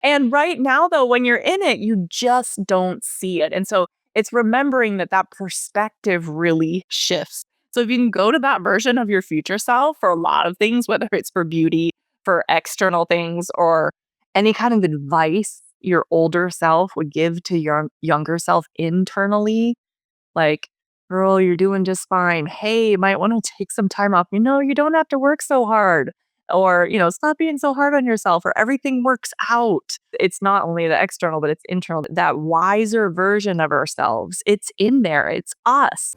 And right now, though, when you're in it, you just don't see it. And so it's remembering that that perspective really shifts. So if you can go to that version of your future self for a lot of things, whether it's for beauty, for external things, or any kind of advice your older self would give to your younger self internally, like, girl, you're doing just fine. Hey, you might want to take some time off. You don't have to work so hard. Or, stop being so hard on yourself, or everything works out. It's not only the external, but it's internal. That wiser version of ourselves, it's in there. It's us.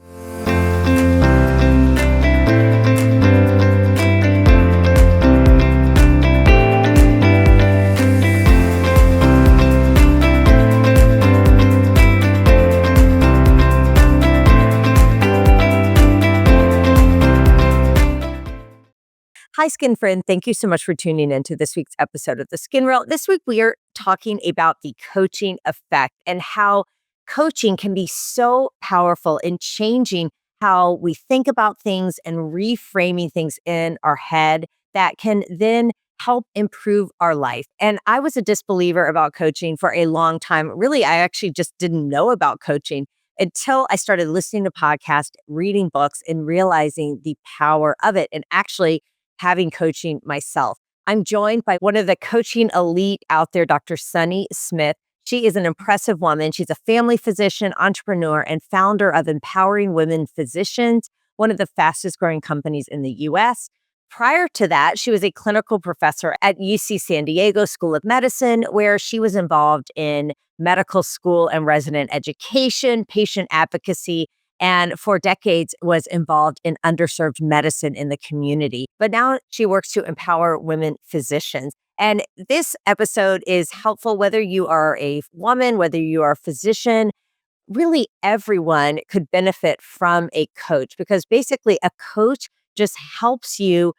Hi, Skin Friend. Thank you so much for tuning into this week's episode of The Skin Reel. This week, we are talking about the coaching effect and how coaching can be so powerful in changing how we think about things and reframing things in our head that can then help improve our life. And I was a disbeliever about coaching for a long time. Really, I actually just didn't know about coaching until I started listening to podcasts, reading books, and realizing the power of it. And actually, having coaching myself. I'm joined by one of the coaching elite out there, Dr. Sunny Smith. She is an impressive woman. She's a family physician, entrepreneur, and founder of Empowering Women Physicians, one of the fastest growing companies in the US. Prior to that, she was a clinical professor at UC San Diego School of Medicine, where she was involved in medical school and resident education, patient advocacy, and for decades was involved in underserved medicine in the community. But now she works to empower women physicians. And this episode is helpful whether you are a woman, whether you are a physician. Really, everyone could benefit from a coach because basically a coach just helps you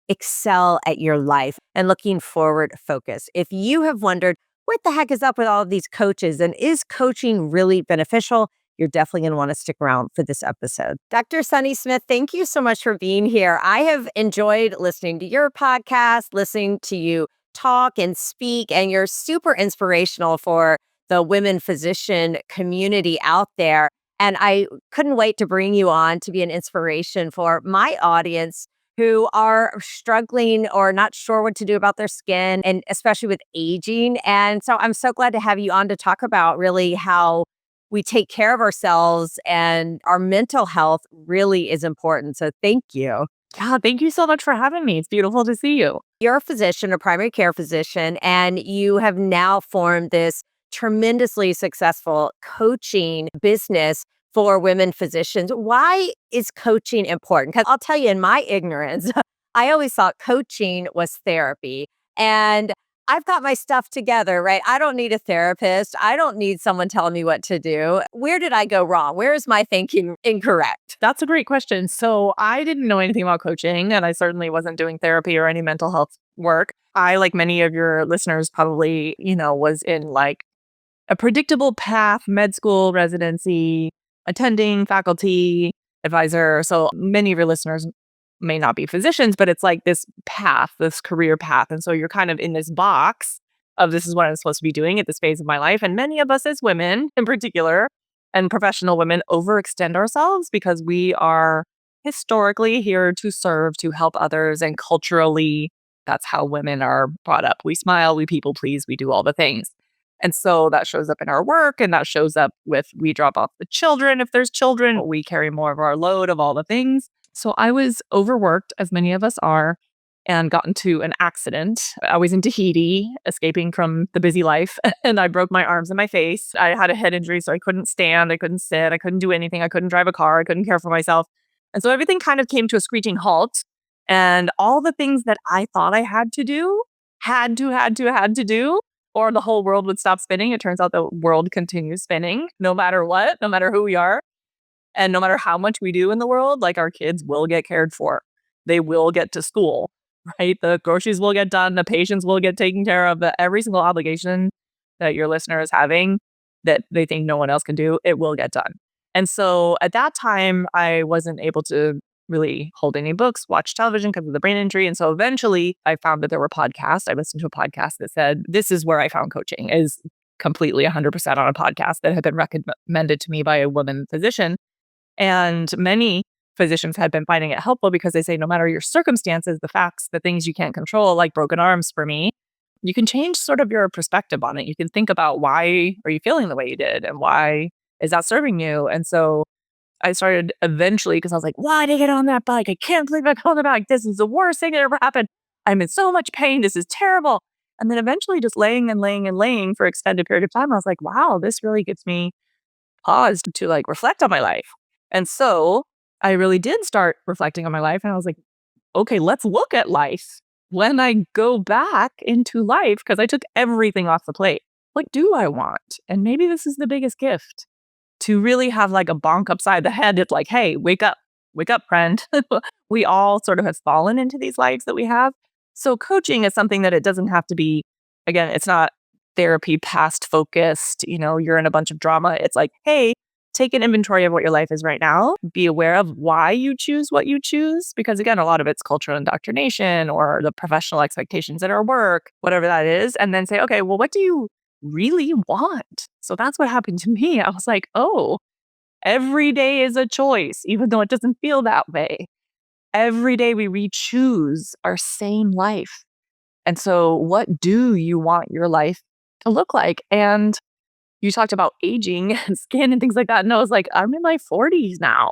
excel at your life and looking forward focus. If you have wondered, what the heck is up with all of these coaches and is coaching really beneficial? You're definitely going to want to stick around for this episode. Dr. Sunny Smith, thank you so much for being here. I have enjoyed listening to your podcast, listening to you talk and speak, and you're super inspirational for the women physician community out there. And I couldn't wait to bring you on to be an inspiration for my audience who are struggling or not sure what to do about their skin, and especially with aging. And so I'm so glad to have you on to talk about really how we take care of ourselves and our mental health really is important. So thank you. Yeah, thank you so much for having me. It's beautiful to see you. You're a physician, a primary care physician, and you have now formed this tremendously successful coaching business for women physicians. Why is coaching important? Because I'll tell you, in my ignorance, I always thought coaching was therapy. And I've got my stuff together, right? I don't need a therapist. I don't need someone telling me what to do. Where did I go wrong? Where is my thinking incorrect? That's a great question. So I didn't know anything about coaching, and I certainly wasn't doing therapy or any mental health work. I, like many of your listeners, probably, was in like a predictable path, med school, residency, attending, faculty, advisor. So many of your listeners may not be physicians, but it's like this path, this career path. And so you're kind of in this box of this is what I'm supposed to be doing at this phase of my life. And many of us as women in particular, and professional women, overextend ourselves because we are historically here to serve, to help others. And culturally, that's how women are brought up. We smile, we people please, we do all the things. And so that shows up in our work, and that shows up with we drop off the children. If there's children, we carry more of our load of all the things. So I was overworked, as many of us are, and got into an accident. I was in Tahiti, escaping from the busy life, and I broke my arms and my face. I had a head injury, so I couldn't stand, I couldn't sit, I couldn't do anything, I couldn't drive a car, I couldn't care for myself. And so everything kind of came to a screeching halt. And all the things that I thought I had to do, had to do, or the whole world would stop spinning. It turns out the world continues spinning no matter what, no matter who we are. And no matter how much we do in the world, like our kids will get cared for. They will get to school, right? The groceries will get done. The patients will get taken care of. Every single obligation that your listener is having that they think no one else can do, it will get done. And so at that time, I wasn't able to really hold any books, watch television because of the brain injury. And so eventually I found that there were podcasts. I listened to a podcast that said, this is where I found coaching, is completely 100% on a podcast that had been recommended to me by a woman physician. And many physicians had been finding it helpful because they say, no matter your circumstances, the facts, the things you can't control, like broken arms for me, you can change sort of your perspective on it. You can think about, why are you feeling the way you did? And why is that serving you? And so I started eventually, because I was like, why did I get on that bike? I can't believe I got on the bike. This is the worst thing that ever happened. I'm in so much pain. This is terrible. And then eventually just laying and laying and laying for extended period of time, I was like, wow, this really gets me paused to like reflect on my life. And so I really did start reflecting on my life. And I was like, okay, let's look at life when I go back into life, because I took everything off the plate. What do I want? And maybe this is the biggest gift, to really have like a bonk upside the head. It's like, hey, wake up, friend. We all sort of have fallen into these lives that we have. So coaching is something that it doesn't have to be, again, it's not therapy past focused, you're in a bunch of drama. It's like, hey, take an inventory of what your life is right now. Be aware of why you choose what you choose. Because again, a lot of it's cultural indoctrination or the professional expectations at our work, whatever that is. And then say, okay, well, what do you really want? So that's what happened to me. I was like, oh, every day is a choice, even though it doesn't feel that way. Every day we re-choose our same life. And so what do you want your life to look like? And you talked about aging and skin and things like that. And I was like, I'm in my 40s now.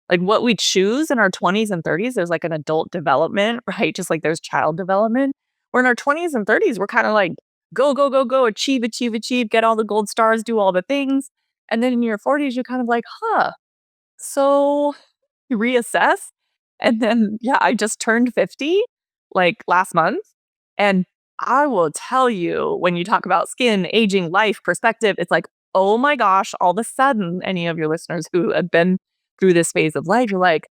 Like what we choose in our 20s and 30s, there's like an adult development, right? Just like there's child development. We're in our 20s and 30s, we're kind of like, go, go, go, go, achieve, achieve, achieve, get all the gold stars, do all the things. And then in your 40s, you're kind of like, so you reassess. And then, yeah, I just turned 50 like last month. And I will tell you, when you talk about skin, aging, life, perspective, it's like, oh my gosh, all of a sudden, any of your listeners who have been through this phase of life, you're like,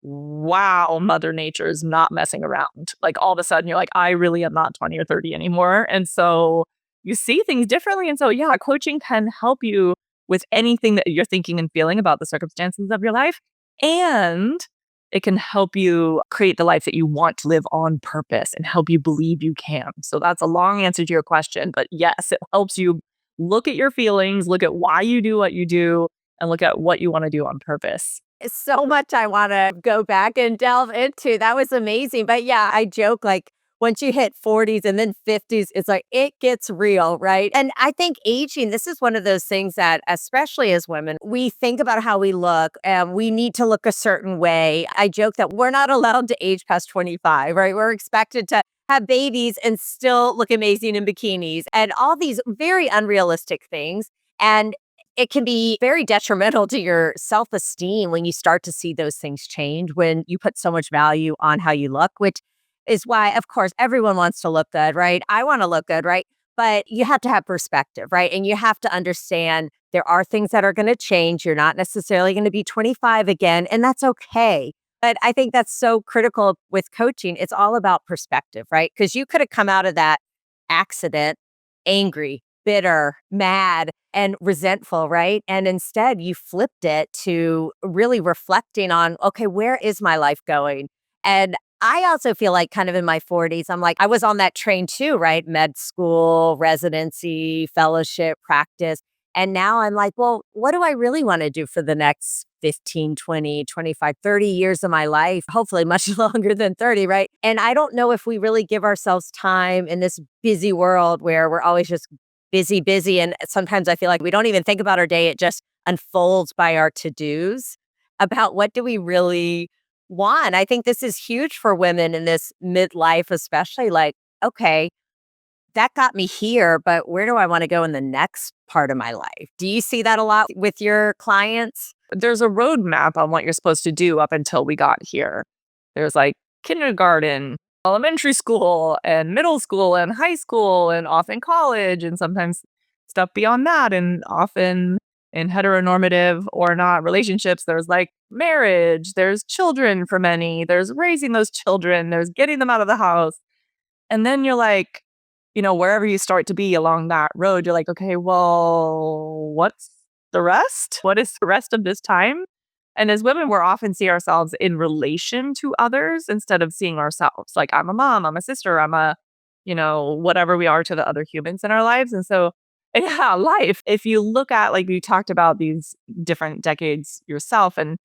wow, Mother Nature is not messing around. Like all of a sudden, you're like, I really am not 20 or 30 anymore. And so you see things differently. And so, yeah, coaching can help you with anything that you're thinking and feeling about the circumstances of your life. And it can help you create the life that you want to live on purpose and help you believe you can. So that's a long answer to your question. But yes, it helps you look at your feelings, look at why you do what you do, and look at what you want to do on purpose. So much I want to go back and delve into. That was amazing. But yeah, I joke like once you hit 40s and then 50s, it's like it gets real, right? And I think aging, this is one of those things that, especially as women, we think about how we look and we need to look a certain way. I joke that we're not allowed to age past 25, right? We're expected to have babies and still look amazing in bikinis and all these very unrealistic things. And it can be very detrimental to your self-esteem when you start to see those things change, when you put so much value on how you look, which is why, of course, everyone wants to look good, right? I want to look good, right? But you have to have perspective, right? And you have to understand there are things that are going to change. You're not necessarily going to be 25 again, and that's okay. But I think that's so critical with coaching. It's all about perspective, right? Because you could have come out of that accident angry, bitter, mad, and resentful, right? And instead, you flipped it to really reflecting on, okay, where is my life going? And I also feel like kind of in my 40s, I'm like, I was on that train too, right? Med school, residency, fellowship, practice. And now I'm like, well, what do I really want to do for the next 15, 20, 25, 30 years of my life? Hopefully much longer than 30, right? And I don't know if we really give ourselves time in this busy world where we're always just busy, busy. And sometimes I feel like we don't even think about our day. It just unfolds by our to-dos about what do we really want. I think this is huge for women in this midlife, especially like, okay, that got me here, but where do I want to go in the next part of my life? Do you see that a lot with your clients? There's a roadmap on what you're supposed to do up until we got here. There's like kindergarten, elementary school, and middle school, and high school, and often college, and sometimes stuff beyond that. And often in heteronormative or not relationships, there's like marriage, there's children for many, there's raising those children, there's getting them out of the house. And then you're like, wherever you start to be along that road, you're like, okay, well, what's the rest? What is the rest of this time? And as women, we're often see ourselves in relation to others instead of seeing ourselves. Like, I'm a mom, I'm a sister, I'm a, whatever we are to the other humans in our lives. And so, yeah, life. If you look at, like, you talked about these different decades yourself and,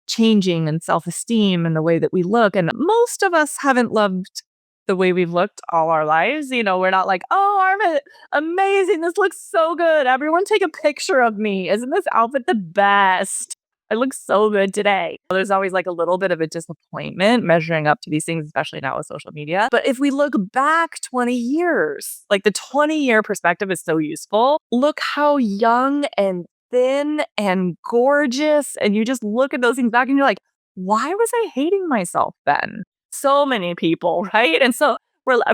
changing and self esteem and the way that we look. And most of us haven't loved the way we've looked all our lives. We're not like, oh, I'm amazing. This looks so good. Everyone take a picture of me. Isn't this outfit the best? I look so good today. There's always like a little bit of a disappointment measuring up to these things, especially now with social media. But if we look back 20 years, like the 20-year perspective is so useful. Look how young and thin and gorgeous. And you just look at those things back and you're like, why was I hating myself then? So many people, right? And so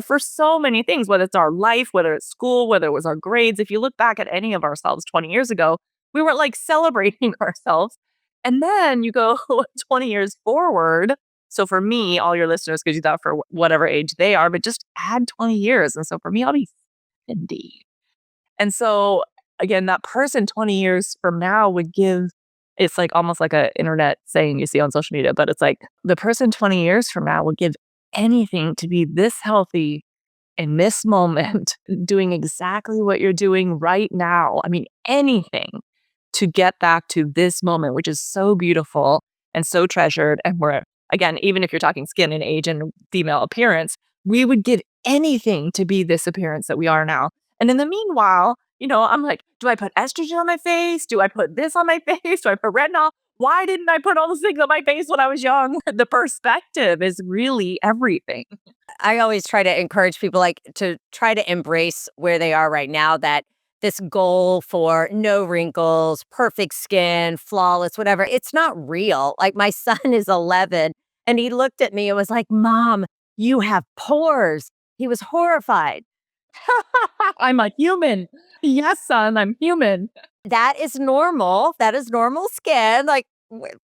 for so many things, whether it's our life, whether it's school, whether it was our grades, if you look back at any of ourselves 20 years ago, we weren't like celebrating ourselves. And then you go 20 years forward. So for me, all your listeners, because you thought for whatever age they are, but just add 20 years. And so for me, I'll be 70. And so again, that person 20 years from now would give, it's like almost like a internet saying you see on social media, but it's like the person 20 years from now would give anything to be this healthy in this moment, doing exactly what you're doing right now. I mean, anything to get back to this moment, which is so beautiful and so treasured. And we're, again, even if you're talking skin and age and female appearance, we would give anything to be this appearance that we are now. And in the meanwhile, I'm like, do I put estrogen on my face? Do I put this on my face? Do I put retinol? Why didn't I put all those things on my face when I was young? The perspective is really everything. I always try to encourage people like to try to embrace where they are right now, that this goal for no wrinkles, perfect skin, flawless, whatever, it's not real. Like my son is 11 and he looked at me and was like, "Mom, you have pores." He was horrified. I'm a human. Yes, son, I'm human. That is normal. That is normal skin. Like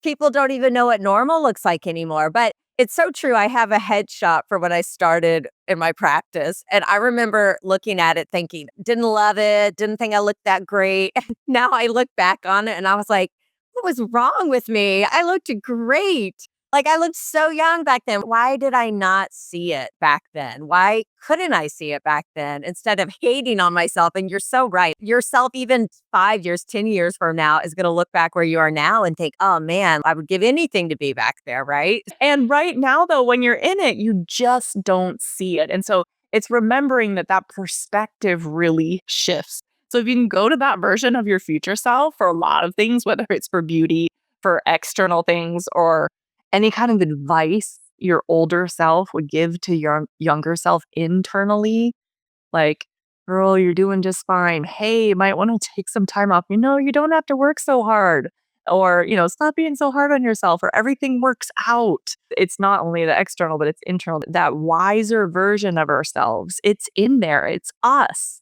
people don't even know what normal looks like anymore. But it's so true. I have a headshot for when I started in my practice. And I remember looking at it thinking, didn't love it, didn't think I looked that great. Now I look back on it and I was like, what was wrong with me? I looked great. Like I looked so young back then. Why did I not see it back then? Why couldn't I see it back then instead of hating on myself? And you're so right. Yourself, even 5 years, 10 years from now, is going to look back where you are now and think, oh man, I would give anything to be back there, right? And right now, though, when you're in it, you just don't see it. And so it's remembering that perspective really shifts. So if you can go to that version of your future self for a lot of things, whether it's for beauty, for external things, or any kind of advice your older self would give to your younger self internally, like, girl, you're doing just fine. Hey, you might want to take some time off. You don't have to work so hard. Or, stop being so hard on yourself, or everything works out. It's not only the external, but it's internal. That wiser version of ourselves, it's in there. It's us.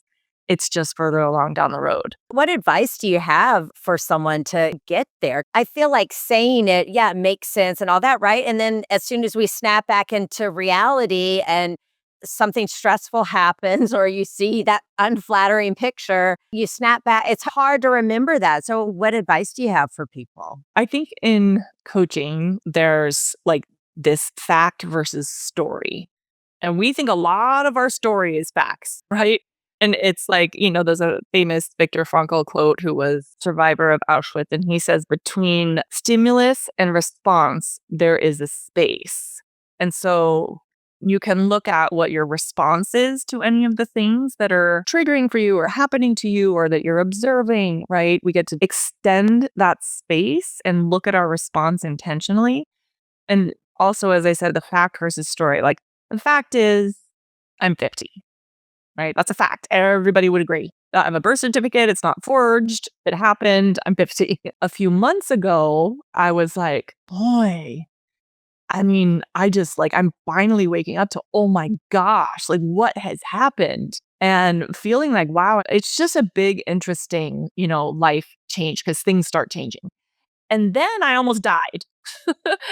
It's just further along down the road. What advice do you have for someone to get there? I feel like saying it, yeah, it makes sense and all that, right? And then as soon as we snap back into reality and something stressful happens or you see that unflattering picture, you snap back. It's hard to remember that. So, what advice do you have for people? I think in coaching, there's like this fact versus story. And we think a lot of our story is facts, right? And it's like, there's a famous Viktor Frankl quote who was survivor of Auschwitz. And he says, between stimulus and response, there is a space. And so you can look at what your response is to any of the things that are triggering for you or happening to you or that you're observing, right? We get to extend that space and look at our response intentionally. And also, as I said, the fact versus story. Like, the fact is, I'm 50, right? That's a fact. Everybody would agree. I have a birth certificate. It's not forged. It happened. I'm 50. A few months ago, I was like, boy, I mean, I'm finally waking up to, oh my gosh, like what has happened? And feeling like, wow, it's just a big, interesting, life change because things start changing. And then I almost died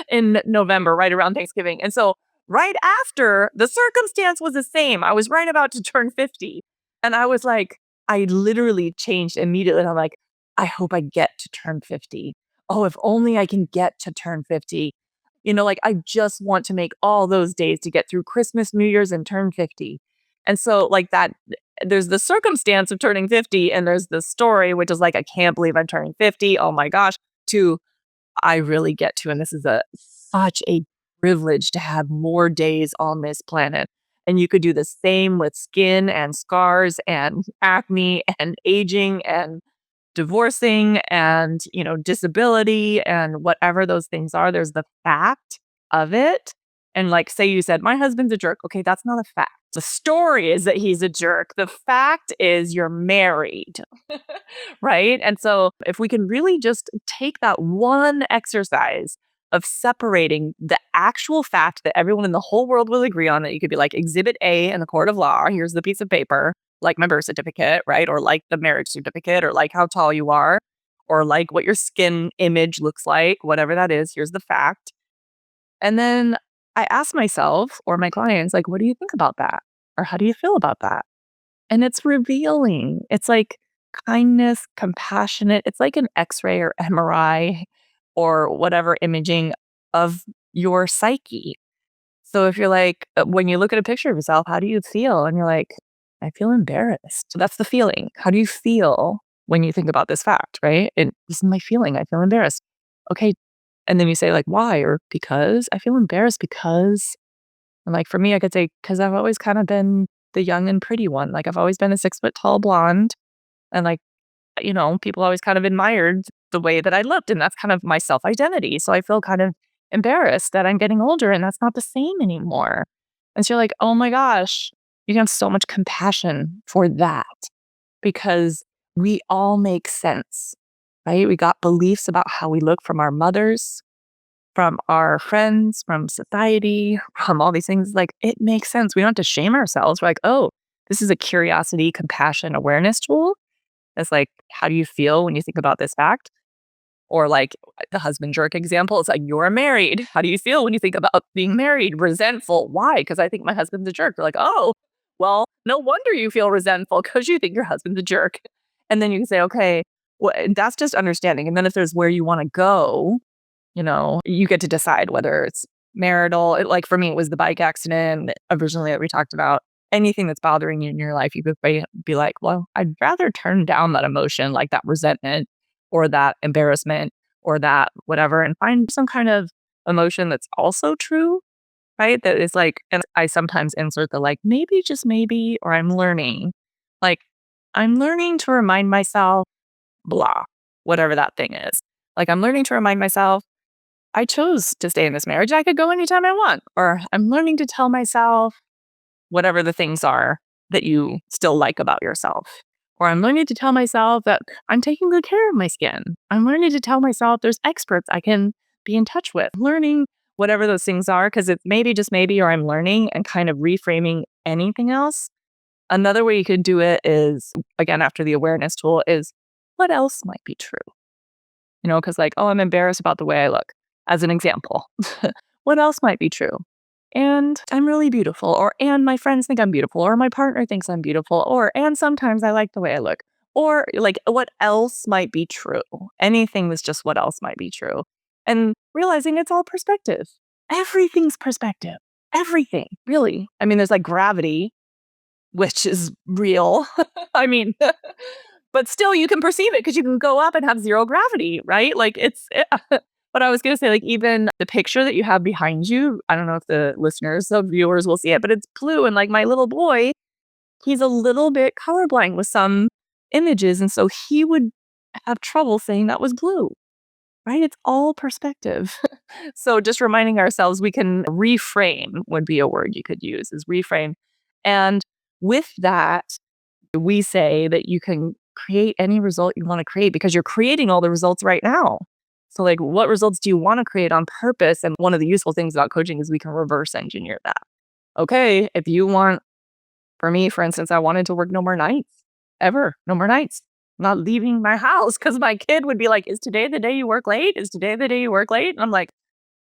in November, right around Thanksgiving. And so right after, the circumstance was the same. I was right about to turn 50. And I was like, I literally changed immediately. And I'm like, I hope I get to turn 50. oh, if only I can get to turn 50. Like I just want to make all those days to get through Christmas, New Year's, and turn 50. And so, like that, there's the circumstance of turning 50, and there's the story, which is like, I can't believe I'm turning 50. Oh my gosh. To I really get to, and this is such a privilege to have more days on this planet. And you could do the same with skin and scars and acne and aging and divorcing and, disability and whatever those things are. There's the fact of it. And like, say you said, my husband's a jerk. Okay, that's not a fact. The story is that he's a jerk. The fact is you're married. Right. And so if we can really just take that one exercise of separating the actual fact that everyone in the whole world will agree on, that you could be like exhibit A in the court of law, here's the piece of paper, like my birth certificate, right? Or like the marriage certificate, or like how tall you are, or like what your skin image looks like, whatever that is, here's the fact. And then I ask myself or my clients, like, what do you think about that? Or how do you feel about that? And it's revealing. It's like kindness, compassionate. It's like an X-ray or MRI or whatever imaging of your psyche. So if you're like, when you look at a picture of yourself, how do you feel? And you're like, I feel embarrassed. So that's the feeling. How do you feel when you think about this fact, right? And this is my feeling. I feel embarrassed. Okay. And then you say like, why? Or because I feel embarrassed because, and like for me, I could say, because I've always kind of been the young and pretty one. Like I've always been a 6 foot tall blonde. And like, people always kind of admired the way that I looked. And that's kind of my self identity. So I feel kind of embarrassed that I'm getting older and that's not the same anymore. And so you're like, oh my gosh, you can have so much compassion for that because we all make sense, right? We got beliefs about how we look from our mothers, from our friends, from society, from all these things. Like it makes sense. We don't have to shame ourselves. We're like, oh, this is a curiosity, compassion, awareness tool. It's like, how do you feel when you think about this fact? Or like the husband jerk example, it's like, you're married. How do you feel when you think about being married? Resentful. Why? Because I think my husband's a jerk. They're like, oh, well, no wonder you feel resentful because you think your husband's a jerk. And then you can say, okay, well, that's just understanding. And then if there's where you want to go, you get to decide whether it's marital. Like for me, it was the bike accident originally that we talked about. Anything that's bothering you in your life, you could be like, well, I'd rather turn down that emotion, like that resentment or that embarrassment or that whatever, and find some kind of emotion that's also true, right? That is like, and I sometimes insert the like, maybe, just maybe, or I'm learning. Like, I'm learning to remind myself, blah, whatever that thing is. Like, I'm learning to remind myself, I chose to stay in this marriage. I could go anytime I want. Or I'm learning to tell myself whatever the things are that you still like about yourself. Or I'm learning to tell myself that I'm taking good care of my skin. I'm learning to tell myself there's experts I can be in touch with. Learning whatever those things are, because it's maybe, just maybe, or I'm learning and kind of reframing anything else. Another way you could do it is, again, after the awareness tool, is what else might be true? Because like, oh, I'm embarrassed about the way I look, as an example. What else might be true? And I'm really beautiful, or and my friends think I'm beautiful, or my partner thinks I'm beautiful, or and sometimes I like the way I look, or like what else might be true? Anything that's just what else might be true. And realizing it's all perspective. Everything's perspective. Everything, really. I mean, there's like gravity, which is real. I mean, but still you can perceive it because you can go up and have zero gravity, right? Like but I was going to say, like, even the picture that you have behind you, I don't know if the listeners, the viewers will see it, but it's blue. And like my little boy, he's a little bit colorblind with some images. And so he would have trouble saying that was blue, right? It's all perspective. So just reminding ourselves we can reframe would be a word you could use, is reframe. And with that, we say that you can create any result you want to create because you're creating all the results right now. So like, what results do you want to create on purpose? And one of the useful things about coaching is we can reverse engineer that. Okay, if you want, for me, for instance, I wanted to work no more nights, ever, no more nights. I'm not leaving my house because my kid would be like, is today the day you work late? Is today the day you work late? And I'm like,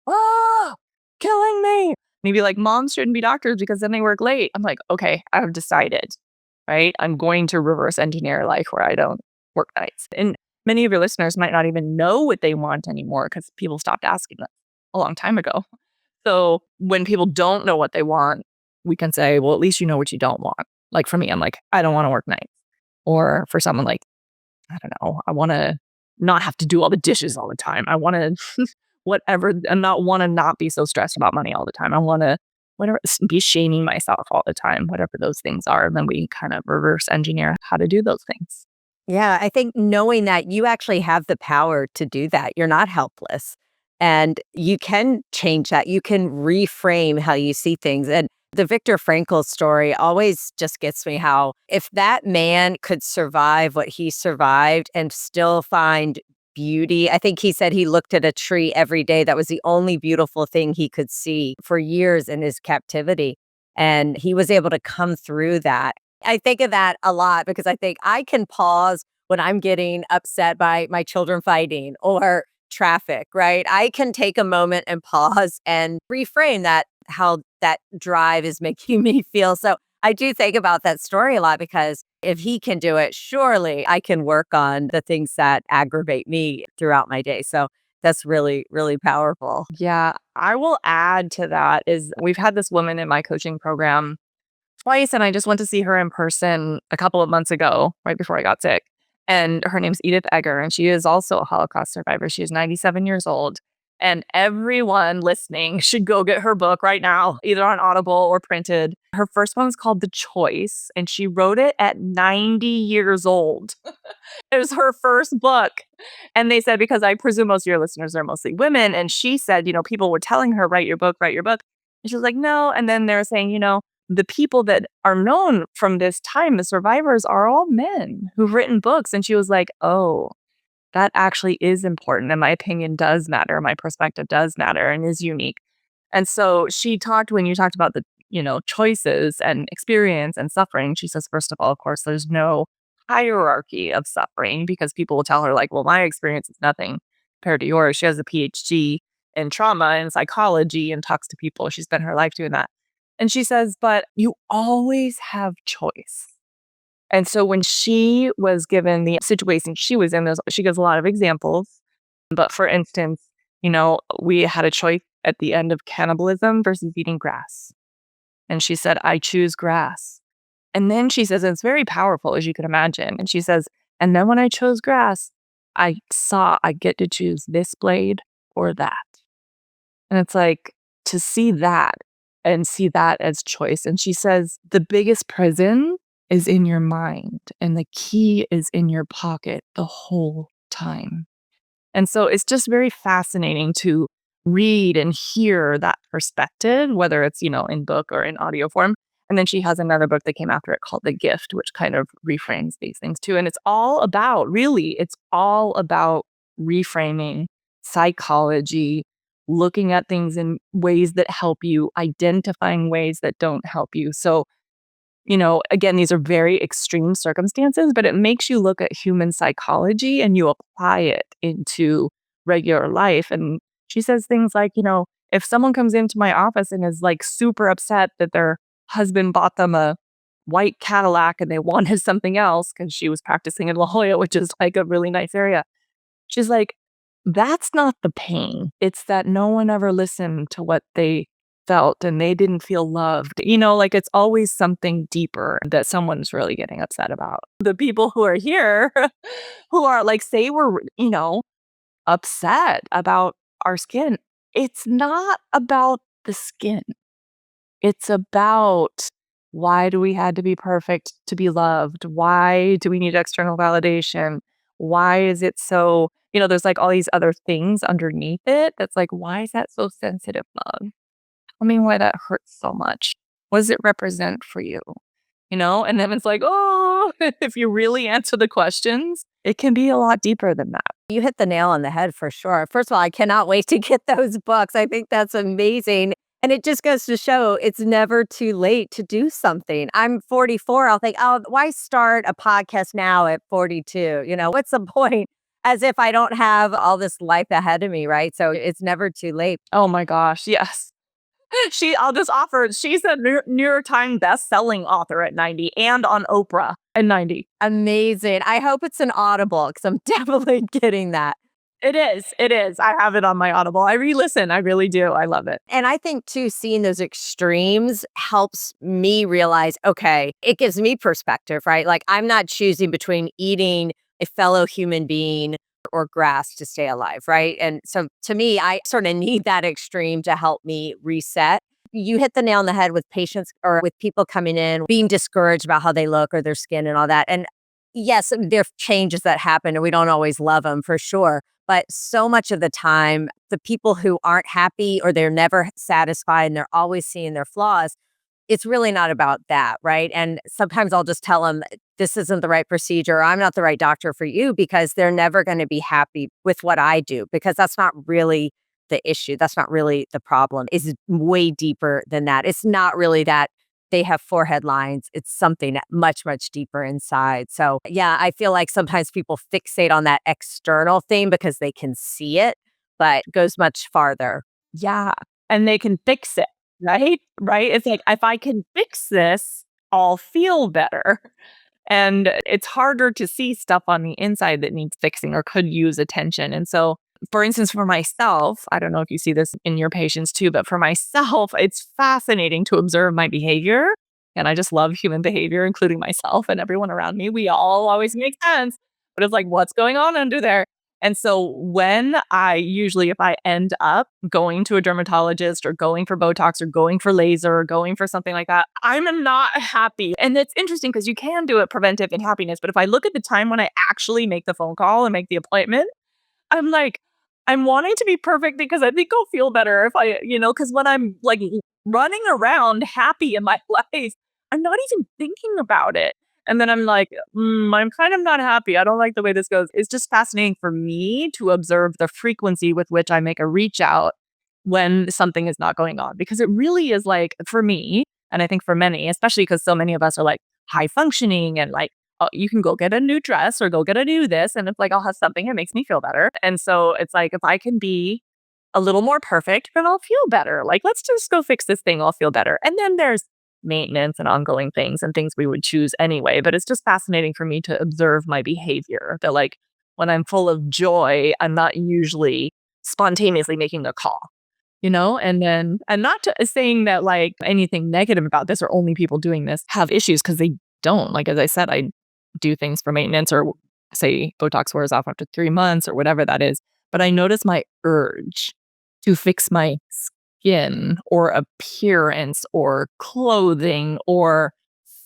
oh, killing me. And he'd be like, moms shouldn't be doctors because then they work late. I'm like, okay, I've decided, right? I'm going to reverse engineer life where I don't work nights. And Many of your listeners might not even know what they want anymore because people stopped asking them a long time ago. So when people don't know what they want, we can say, well, at least you know what you don't want. Like for me, I'm like, I don't want to work nights. Or for someone like, I don't know, I want to not have to do all the dishes all the time. I want to whatever and not want to not be so stressed about money all the time. I want to whatever be shaming myself all the time, whatever those things are. And then we kind of reverse engineer how to do those things. Yeah, I think knowing that you actually have the power to do that, you're not helpless. And you can change that. You can reframe how you see things. And the Viktor Frankl story always just gets me how if that man could survive what he survived and still find beauty, I think he said he looked at a tree every day. That was the only beautiful thing he could see for years in his captivity. And he was able to come through that. I think of that a lot because I think I can pause when I'm getting upset by my children fighting or traffic, right? I can take a moment and pause and reframe that, how that drive is making me feel. So I do think about that story a lot because if he can do it, surely I can work on the things that aggravate me throughout my day. So that's really, really powerful. Yeah, I will add to that is we've had this woman in my coaching program twice, and I just went to see her in person a couple of months ago, right before I got sick. And her name's Edith Egger, and she is also a Holocaust survivor. She is 97 years old. And everyone listening should go get her book right now, either on Audible or printed. Her first one is called The Choice, and she wrote it at 90 years old. It was her first book. And they said, because I presume most of your listeners are mostly women. And she said, people were telling her, write your book, write your book. And she was like, no. And then they're saying, the people that are known from this time, the survivors, are all men who've written books. And she was like, oh, that actually is important. And my opinion does matter. My perspective does matter and is unique. And so she talked, when you talked about the, choices and experience and suffering, she says, first of all, of course, there's no hierarchy of suffering because people will tell her, like, well, my experience is nothing compared to yours. She has a PhD in trauma and psychology and talks to people. She spent her life doing that. And she says, but you always have choice. And so when she was given the situation she was in, she gives a lot of examples. But for instance, we had a choice at the end of cannibalism versus eating grass. And she said, I choose grass. And then she says, and it's very powerful, as you can imagine. And she says, and then when I chose grass, I saw I get to choose this blade or that. And it's like to see that and see that as choice. And she says, the biggest prison is in your mind, and the key is in your pocket the whole time. And so it's just very fascinating to read and hear that perspective, whether it's, in book or in audio form. And then she has another book that came after it called The Gift, which kind of reframes these things too. And it's all about, really, it's all about reframing psychology, looking at things in ways that help you, identifying ways that don't help you. So again, these are very extreme circumstances, but it makes you look at human psychology and you apply it into regular life. And she says things like, if someone comes into my office and is like super upset that their husband bought them a white Cadillac and they wanted something else because she was practicing in La Jolla, which is like a really nice area. She's like, that's not the pain. It's that no one ever listened to what they felt and they didn't feel loved. Like it's always something deeper that someone's really getting upset about. The people who are here who are like, say we're, upset about our skin. It's not about the skin. It's about why do we had to be perfect to be loved? Why do we need external validation? Why is it so, there's like all these other things underneath it. That's like, why is that so sensitive, Mom? Tell me why that hurts so much. What does it represent for you? And then it's like, oh, if you really answer the questions, it can be a lot deeper than that. You hit the nail on the head for sure. First of all, I cannot wait to get those books. I think that's amazing. And it just goes to show it's never too late to do something. I'm 44. I'll think, oh, why start a podcast now at 42? What's the point? As if I don't have all this life ahead of me, right? So it's never too late. Oh my gosh, yes. I'll just offer, she's a New York Times best-selling author at 90 and on Oprah at 90. Amazing. I hope it's an Audible because I'm definitely getting that. It is. It is. I have it on my Audible. I re-listen. I really do. I love it. And I think too, seeing those extremes helps me realize, okay, it gives me perspective, right? Like I'm not choosing between eating a fellow human being or grass to stay alive, right? And so to me, I sort of need that extreme to help me reset. You hit the nail on the head with patients or with people coming in, being discouraged about how they look or their skin and all that. And yes, there are changes that happen and we don't always love them for sure. But so much of the time, the people who aren't happy or they're never satisfied and they're always seeing their flaws, it's really not about that, right? And sometimes I'll just tell them, this isn't the right procedure. Or I'm not the right doctor for you because they're never going to be happy with what I do because that's not really the issue. That's not really the problem. It's way deeper than that. It's not really that they have forehead lines. It's something much, much deeper inside. So, yeah, I feel like sometimes people fixate on that external thing because they can see it, but it goes much farther. Yeah. And they can fix it, right? Right? It's like, if I can fix this, I'll feel better. And it's harder to see stuff on the inside that needs fixing or could use attention. And so, for instance, for myself, I don't know if you see this in your patients too, but for myself, it's fascinating to observe my behavior. And I just love human behavior, including myself and everyone around me. We all always make sense, but it's like, what's going on under there? And so when if I end up going to a dermatologist or going for Botox or going for laser or going for something like that, I'm not happy. And it's interesting because you can do it preventive in happiness. But if I look at the time when I actually make the phone call and make the appointment, I'm like, I'm wanting to be perfect because I think I'll feel better if because when I'm like running around happy in my life, I'm not even thinking about it. And then I'm like, I'm kind of not happy. I don't like the way this goes. It's just fascinating for me to observe the frequency with which I make a reach out when something is not going on, because it really is like for me, and I think for many, especially because so many of us are like high functioning and like, oh, you can go get a new dress or go get a new this. And it's like, I'll have something that makes me feel better. And so it's like, if I can be a little more perfect, then I'll feel better. Like, let's just go fix this thing. I'll feel better. And then there's maintenance and ongoing things and things we would choose anyway. But it's just fascinating for me to observe my behavior that, like, when I'm full of joy, I'm not usually spontaneously making a call, and not saying that like anything negative about this or only people doing this have issues, because they don't. Like, as I said, I do things for maintenance, or say Botox wears off after 3 months or whatever that is. But I notice my urge to fix my skin or appearance or clothing or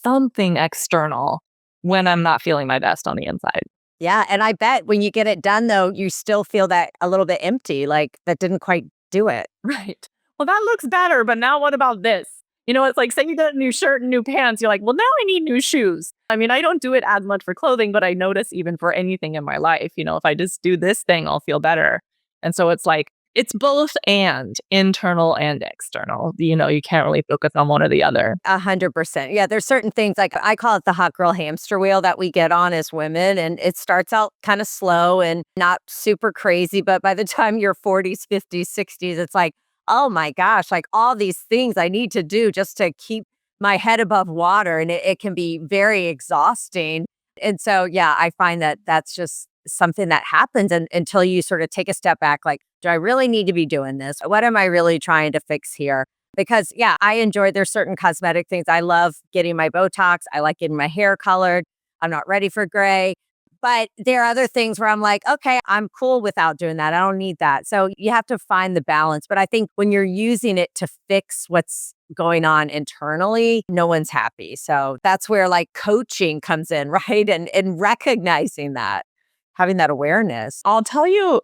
something external when I'm not feeling my best on the inside. Yeah. And I bet when you get it done, though, you still feel that a little bit empty, like that didn't quite do it. Right. Well, that looks better, but now what about this? It's like, say you get a new shirt and new pants. You're like, well, now I need new shoes. I mean, I don't do it as much for clothing, but I notice even for anything in my life, if I just do this thing, I'll feel better. And so it's like, it's both and internal and external. You can't really focus on one or the other. 100%. Yeah, there's certain things like I call it the hot girl hamster wheel that we get on as women. And it starts out kind of slow and not super crazy. But by the time you're 40s, 50s, 60s, it's like, oh my gosh, like all these things I need to do just to keep my head above water. And it can be very exhausting. And so, yeah, I find that that's just something that happens until you sort of take a step back, like, do I really need to be doing this? What am I really trying to fix here? Because yeah, I enjoy there's certain cosmetic things. I love getting my Botox. I like getting my hair colored. I'm not ready for gray. But there are other things where I'm like, okay, I'm cool without doing that. I don't need that. So you have to find the balance. But I think when you're using it to fix what's going on internally, no one's happy. So that's where like coaching comes in, right? And recognizing that, having that awareness. I'll tell you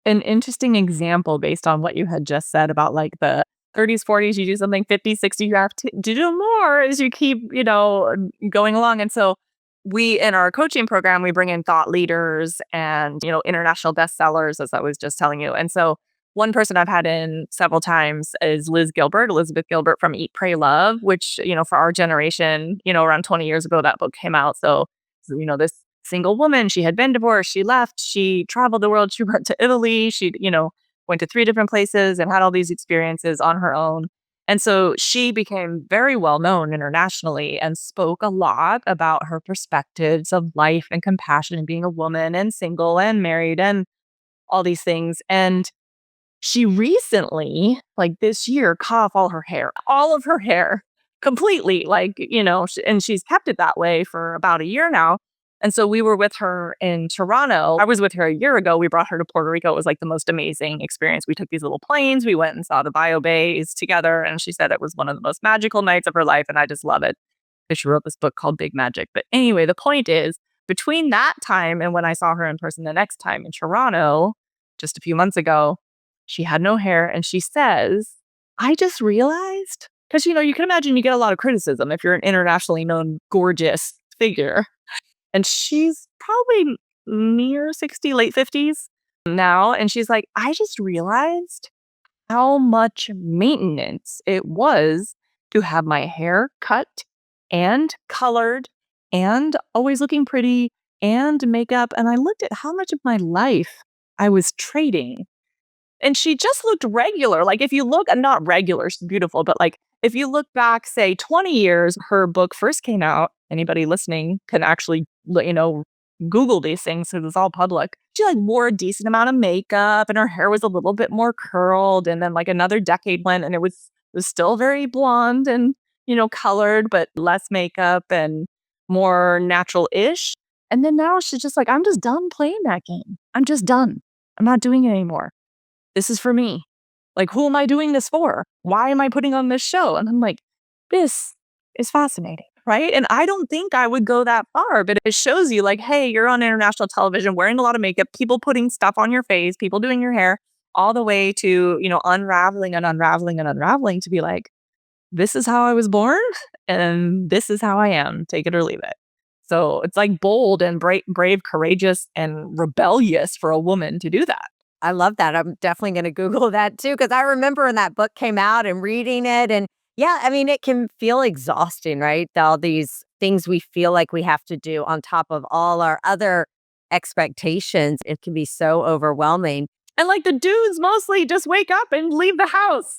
an interesting example based on what you had just said about like the 30s, 40s, you do something, 50s, 60s, you have to do more as you keep, going along. And so in our coaching program, we bring in thought leaders and, international bestsellers, as I was just telling you. And so one person I've had in several times is Elizabeth Gilbert from Eat, Pray, Love, which, for our generation, around 20 years ago, that book came out. So, this single woman, she had been divorced, she left, she traveled the world, she went to Italy, she, went to 3 different places and had all these experiences on her own. And so she became very well known internationally and spoke a lot about her perspectives of life and compassion and being a woman and single and married and all these things. And she recently, like this year, cut off all of her hair completely. Like, and she's kept it that way for about a year now. And so we were with her in Toronto. I was with her a year ago. We brought her to Puerto Rico. It was like the most amazing experience. We took these little planes. We went and saw the bio bays together. And she said it was one of the most magical nights of her life. And I just love it because she wrote this book called Big Magic. But anyway, the point is between that time and when I saw her in person the next time in Toronto, just a few months ago, she had no hair. And she says, I just realized, because, you can imagine you get a lot of criticism if you're an internationally known, gorgeous figure. And she's probably near 60, late 50s now. And she's like, I just realized how much maintenance it was to have my hair cut and colored and always looking pretty and makeup. And I looked at how much of my life I was trading, and she just looked regular. Like if you look, not regular, she's beautiful, but like if you look back, say 20 years, her book first came out. Anybody listening can actually, Google these things, so it's all public. She like wore a decent amount of makeup and her hair was a little bit more curled. And then like another decade went and it was still very blonde and, colored, but less makeup and more natural-ish. And then now she's just like, I'm just done playing that game. I'm just done. I'm not doing it anymore. This is for me. Like, who am I doing this for? Why am I putting on this show? And I'm like, this is fascinating, right? And I don't think I would go that far, but it shows you like, hey, you're on international television wearing a lot of makeup, people putting stuff on your face, people doing your hair, all the way to, unraveling and unraveling and unraveling to be like, this is how I was born and this is how I am. Take it or leave it. So it's like bold and brave, courageous, and rebellious for a woman to do that. I love that. I'm definitely going to Google that too, because I remember when that book came out and reading it. And yeah, I mean, it can feel exhausting, right? All these things we feel like we have to do on top of all our other expectations. It can be so overwhelming. And like the dudes mostly just wake up and leave the house.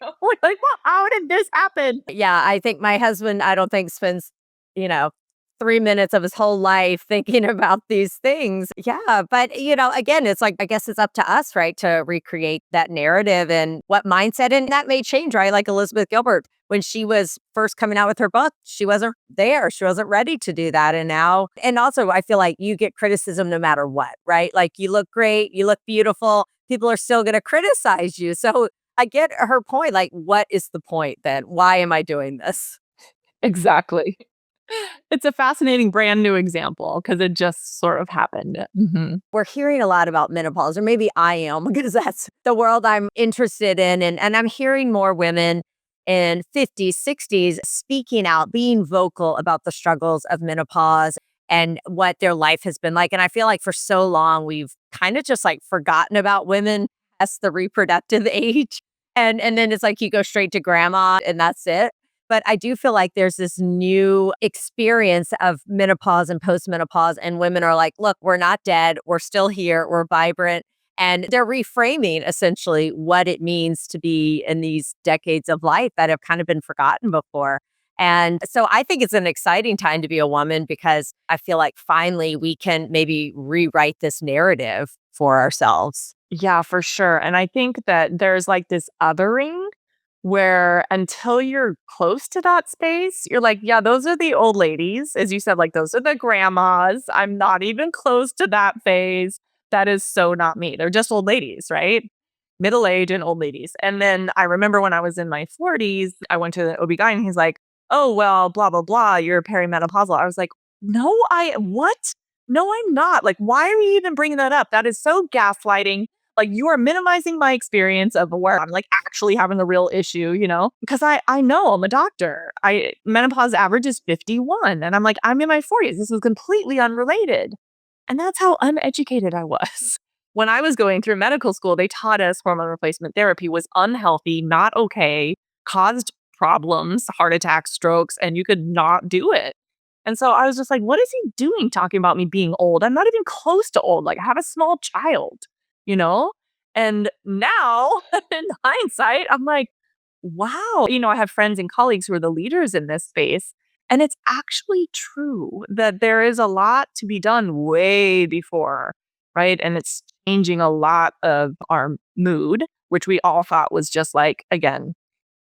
We're like, well, how did this happen? Yeah, I think my husband, I don't think spends, you know, 3 minutes of his whole life thinking about these things. Yeah. But, again, it's like, I guess it's up to us, right, to recreate that narrative and what mindset. And that may change, right? Like Elizabeth Gilbert, when she was first coming out with her book, she wasn't there. She wasn't ready to do that. And now, and also, I feel like you get criticism no matter what, right? Like you look great, you look beautiful. People are still going to criticize you. So I get her point. Like, what is the point then? Why am I doing this? Exactly. It's a fascinating brand new example because it just sort of happened. We're hearing a lot about menopause, or maybe I am, because that's the world I'm interested in. And I'm hearing more women in 50s, 60s speaking out, being vocal about the struggles of menopause and what their life has been like. And I feel like for so long, we've kind of just like forgotten about women as the reproductive age. And then it's like you go straight to grandma and that's it. But I do feel like there's this new experience of menopause and postmenopause, and women are like, look, we're not dead. We're still here. We're vibrant. And they're reframing essentially what it means to be in these decades of life that have kind of been forgotten before. And so I think it's an exciting time to be a woman because I feel like finally we can maybe rewrite this narrative for ourselves. Yeah, for sure. And I think that there's like this othering where until you're close to that space, you're like, yeah, those are the old ladies. As you said, like, those are the grandmas. I'm not even close to that phase. That is so not me. They're just old ladies, right? Middle age and old ladies. And then I remember when I was in my 40s, I went to the OB-GYN. He's like, oh, well, blah, blah, blah. You're perimenopausal. I was like, no, what? No, I'm not. Like, why are you even bringing that up? That is so gaslighting. Like, you are minimizing my experience of where I'm like actually having the real issue, because I know I'm a doctor. Menopause average is 51. And I'm like, I'm in my 40s. This was completely unrelated. And that's how uneducated I was. When I was going through medical school, they taught us hormone replacement therapy was unhealthy, not okay, caused problems, heart attacks, strokes, and you could not do it. And so I was just like, what is he doing talking about me being old? I'm not even close to old. Like, I have a small child, you know? And now, in hindsight, I'm like, wow, I have friends and colleagues who are the leaders in this space. And it's actually true that there is a lot to be done way before, right? And it's changing a lot of our mood, which we all thought was just like, again,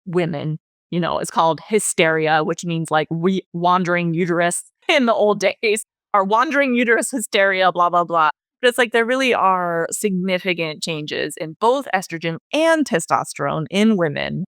women. It's called hysteria, which means like wandering uterus in the old days, or wandering uterus hysteria, blah, blah, blah. But it's like there really are significant changes in both estrogen and testosterone in women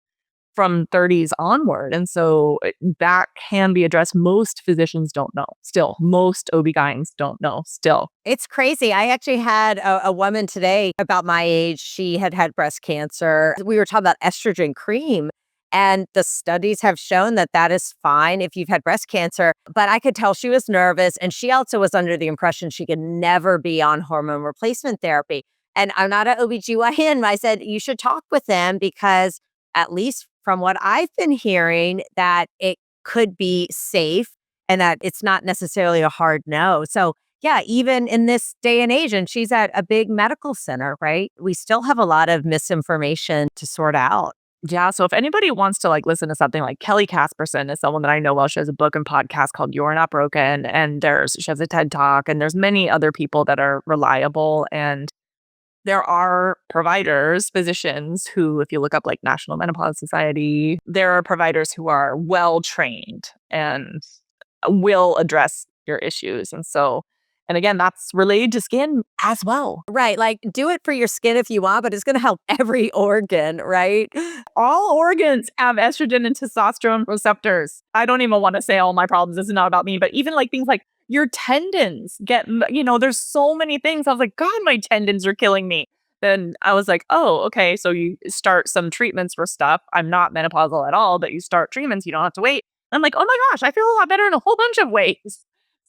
from 30s onward. And so that can be addressed. Most physicians don't know still. Most OB-GYNs don't know still. It's crazy. I actually had a woman today about my age. She had had breast cancer. We were talking about estrogen cream, and the studies have shown that that is fine if you've had breast cancer. But I could tell she was nervous, and she also was under the impression she could never be on hormone replacement therapy. And I'm not an OBGYN. I said, you should talk with them because, at least from what I've been hearing, that it could be safe and that it's not necessarily a hard no. So, yeah, even in this day and age, and she's at a big medical center, right? We still have a lot of misinformation to sort out. Yeah. So if anybody wants to like listen to something like Kelly Casperson is someone that I know well. She has a book and podcast called You're Not Broken. And she has a TED Talk, and there's many other people that are reliable. And there are providers, physicians who, if you look up like National Menopause Society, there are providers who are well trained and will address your issues. And again, that's related to skin as well. Right. Like, do it for your skin if you want, but it's going to help every organ, right? All organs have estrogen and testosterone receptors. I don't even want to say all my problems. This is not about me, but even like things like your tendons there's so many things. I was like, God, my tendons are killing me. Then I was like, oh, okay. So you start some treatments for stuff. I'm not menopausal at all, but you start treatments. You don't have to wait. I'm like, oh my gosh, I feel a lot better in a whole bunch of ways.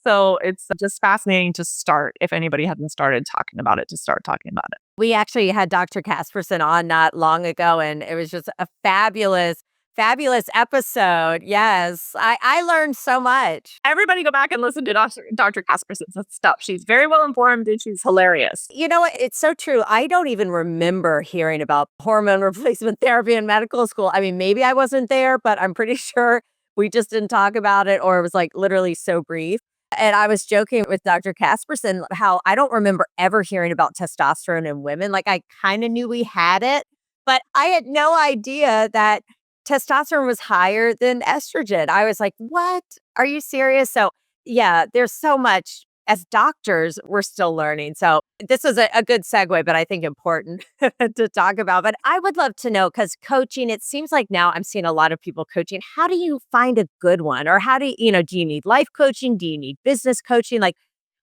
So it's just fascinating to start, if anybody hasn't started talking about it, to start talking about it. We actually had Dr. Casperson on not long ago, and it was just a fabulous, fabulous episode. Yes, I learned so much. Everybody go back and listen to Dr. Casperson's stuff. She's very well informed and she's hilarious. You know what? It's so true. I don't even remember hearing about hormone replacement therapy in medical school. I mean, maybe I wasn't there, but I'm pretty sure we just didn't talk about it, or it was like literally so brief. And I was joking with Dr. Casperson how I don't remember ever hearing about testosterone in women. Like, I kind of knew we had it, but I had no idea that testosterone was higher than estrogen. I was like, what? Are you serious? So, yeah, there's so much. As doctors, we're still learning. So this is a good segue, but I think important to talk about. But I would love to know, because coaching, it seems like now I'm seeing a lot of people coaching. How do you find a good one? Or how do you need life coaching? Do you need business coaching? Like,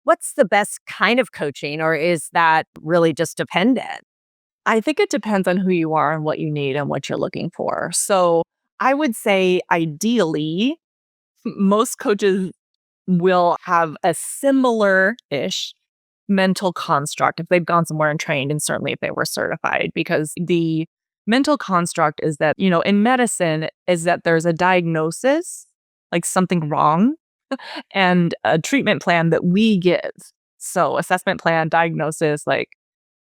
what's the best kind of coaching? Or is that really just dependent? I think it depends on who you are and what you need and what you're looking for. So I would say ideally, most coaches will have a similar-ish mental construct if they've gone somewhere and trained, and certainly if they were certified, because the mental construct is that, in medicine, is that there's a diagnosis, like something wrong, and a treatment plan that we give. So assessment plan, diagnosis, like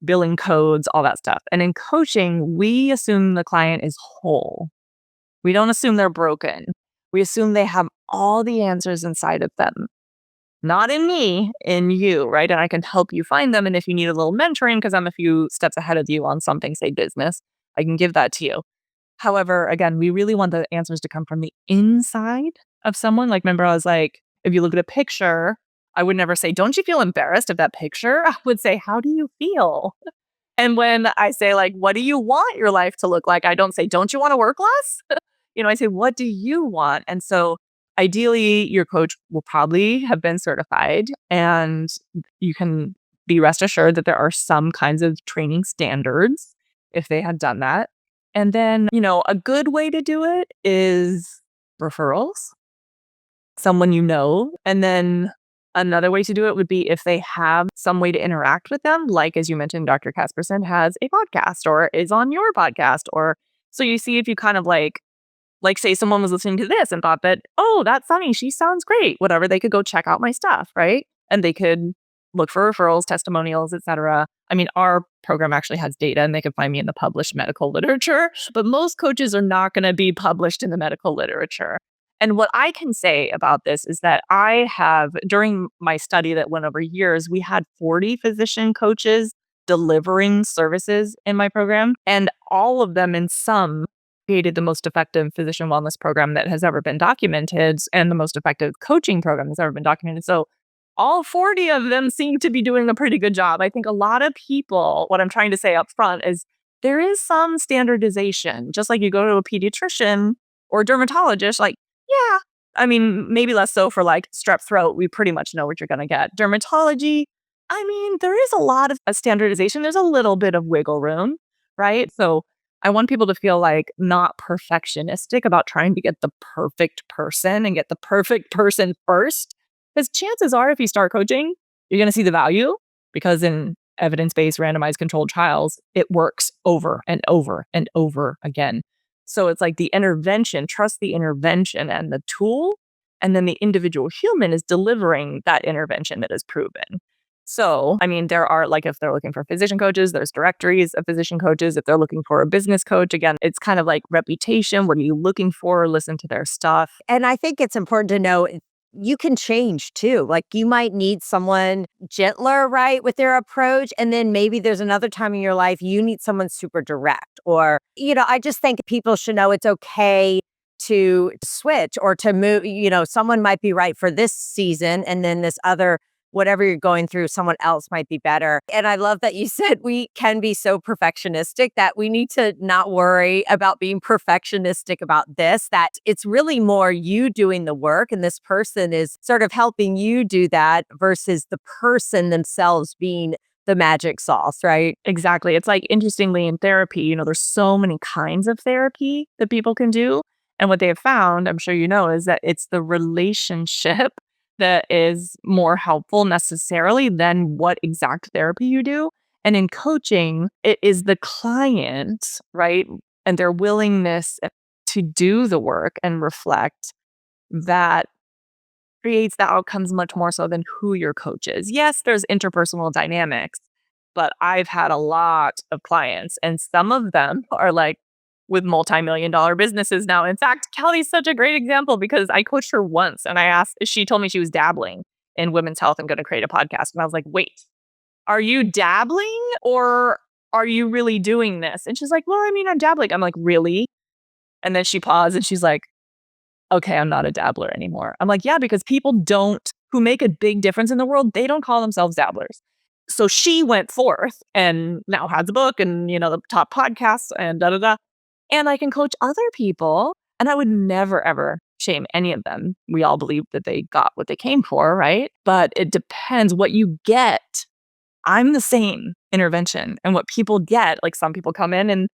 billing codes, all that stuff. And in coaching, we assume the client is whole. We don't assume they're broken. We assume they have all the answers inside of them. Not in me, in you, right? And I can help you find them. And if you need a little mentoring, because I'm a few steps ahead of you on something, say business, I can give that to you. However, again, we really want the answers to come from the inside of someone. Like, remember, I was like, if you look at a picture, I would never say, don't you feel embarrassed of that picture? I would say, how do you feel? And when I say, like, what do you want your life to look like? I don't say, don't you want to work less? I say, what do you want? And so ideally, your coach will probably have been certified, and you can be rest assured that there are some kinds of training standards if they had done that. And then, a good way to do it is referrals, someone you know. And then another way to do it would be if they have some way to interact with them, like, as you mentioned, Dr. Casperson has a podcast or is on your podcast. Or so you see if you kind of like say someone was listening to this and thought that, oh, that's Sunny, she sounds great, whatever, they could go check out my stuff, right? And they could look for referrals, testimonials, etc. I mean, our program actually has data and they can find me in the published medical literature, but most coaches are not going to be published in the medical literature. And what I can say about this is that I have, during my study that went over years, we had 40 physician coaches delivering services in my program, and all of them in some created the most effective physician wellness program that has ever been documented and the most effective coaching program that's ever been documented. So all 40 of them seem to be doing a pretty good job. I think a lot of people, what I'm trying to say up front is there is some standardization. Just like you go to a pediatrician or a dermatologist, like, yeah, I mean, maybe less so for like strep throat. We pretty much know what you're going to get. Dermatology, I mean, there is a lot of standardization. There's a little bit of wiggle room, right? So I want people to feel like not perfectionistic about trying to get the perfect person and get the perfect person first. Because chances are, if you start coaching, you're going to see the value because in evidence based randomized controlled trials, it works over and over and over again. So it's like the intervention, trust the intervention and the tool. And then the individual human is delivering that intervention that is proven. So, I mean, there are like if they're looking for physician coaches, there's directories of physician coaches. If they're looking for a business coach, again, it's kind of like reputation. What are you looking for? Listen to their stuff. And I think it's important to know you can change too. Like you might need someone gentler, right, with their approach. And then maybe there's another time in your life you need someone super direct. Or, I just think people should know it's okay to switch or to move. Someone might be right for this season and then this other whatever you're going through, someone else might be better. And I love that you said we can be so perfectionistic that we need to not worry about being perfectionistic about this, that it's really more you doing the work and this person is sort of helping you do that versus the person themselves being the magic sauce, right? Exactly. It's like interestingly in therapy, there's so many kinds of therapy that people can do. And what they have found, I'm sure you know, is that it's the relationship that is more helpful necessarily than what exact therapy you do. And in coaching, it is the client, right? And their willingness to do the work and reflect that creates the outcomes much more so than who your coach is. Yes, there's interpersonal dynamics, but I've had a lot of clients and some of them are like with multi-million dollar businesses now. In fact, Kelly's such a great example because I coached her once and she told me she was dabbling in women's health and going to create a podcast. And I was like, wait, are you dabbling or are you really doing this? And she's like, well, I mean, I'm dabbling. I'm like, really? And then she paused and she's like, okay, I'm not a dabbler anymore. I'm like, yeah, because people who make a big difference in the world, they don't call themselves dabblers. So she went forth and now has a book and, the top podcasts and da da da. And I can coach other people. And I would never, ever shame any of them. We all believe that they got what they came for, right? But it depends what you get. I'm the same intervention. And what people get, like some people come in and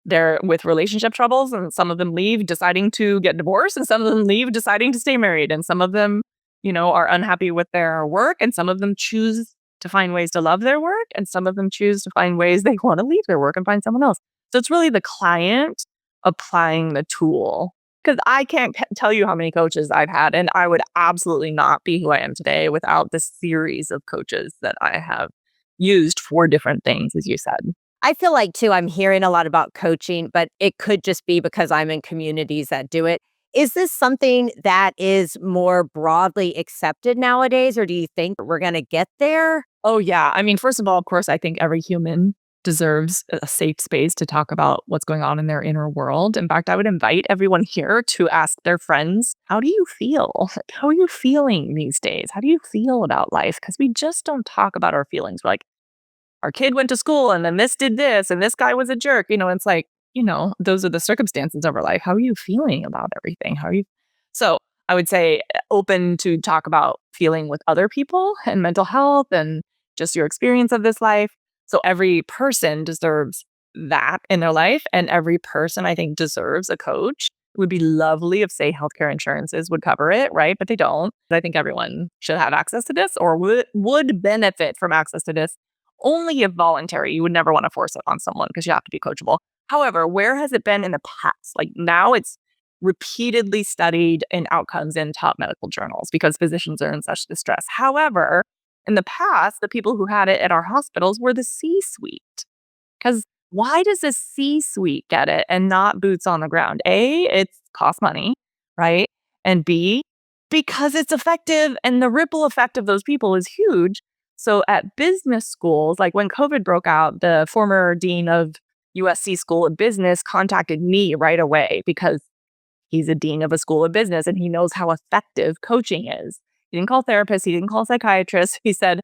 they're with relationship troubles, and some of them leave deciding to get divorced, and some of them leave deciding to stay married, and some of them, are unhappy with their work, and some of them choose to find ways to love their work, and some of them choose to find ways they want to leave their work and find someone else. So it's really the client applying the tool. Because I can't tell you how many coaches I've had, and I would absolutely not be who I am today without the series of coaches that I have used for different things, as you said. I feel like too, I'm hearing a lot about coaching, but it could just be because I'm in communities that do it. Is this something that is more broadly accepted nowadays, or do you think we're going to get there? Oh, yeah. I mean, first of all, of course, I think every human deserves a safe space to talk about what's going on in their inner world. In fact, I would invite everyone here to ask their friends, how do you feel? How are you feeling these days? How do you feel about life? Because we just don't talk about our feelings. We're like, our kid went to school and then this did this and this guy was a jerk. It's like, those are the circumstances of our life. How are you feeling about everything? How are you? So I would say open to talk about feeling with other people and mental health and just your experience of this life. So every person deserves that in their life. And every person, I think, deserves a coach. It would be lovely if, say, healthcare insurances would cover it, right? But they don't. I think everyone should have access to this or would benefit from access to this only if voluntary. You would never want to force it on someone because you have to be coachable. However, where has it been in the past? Like now it's repeatedly studied in outcomes in top medical journals because physicians are in such distress. However, In the past, the people who had it at our hospitals were the C-suite. Because why does the C-suite get it and not boots on the ground? A, it costs money, right? And B, because it's effective and the ripple effect of those people is huge. So at business schools, like when COVID broke out, the former dean of USC School of Business contacted me right away because he's a dean of a school of business and he knows how effective coaching is. He didn't call therapists, he didn't call psychiatrists. He said,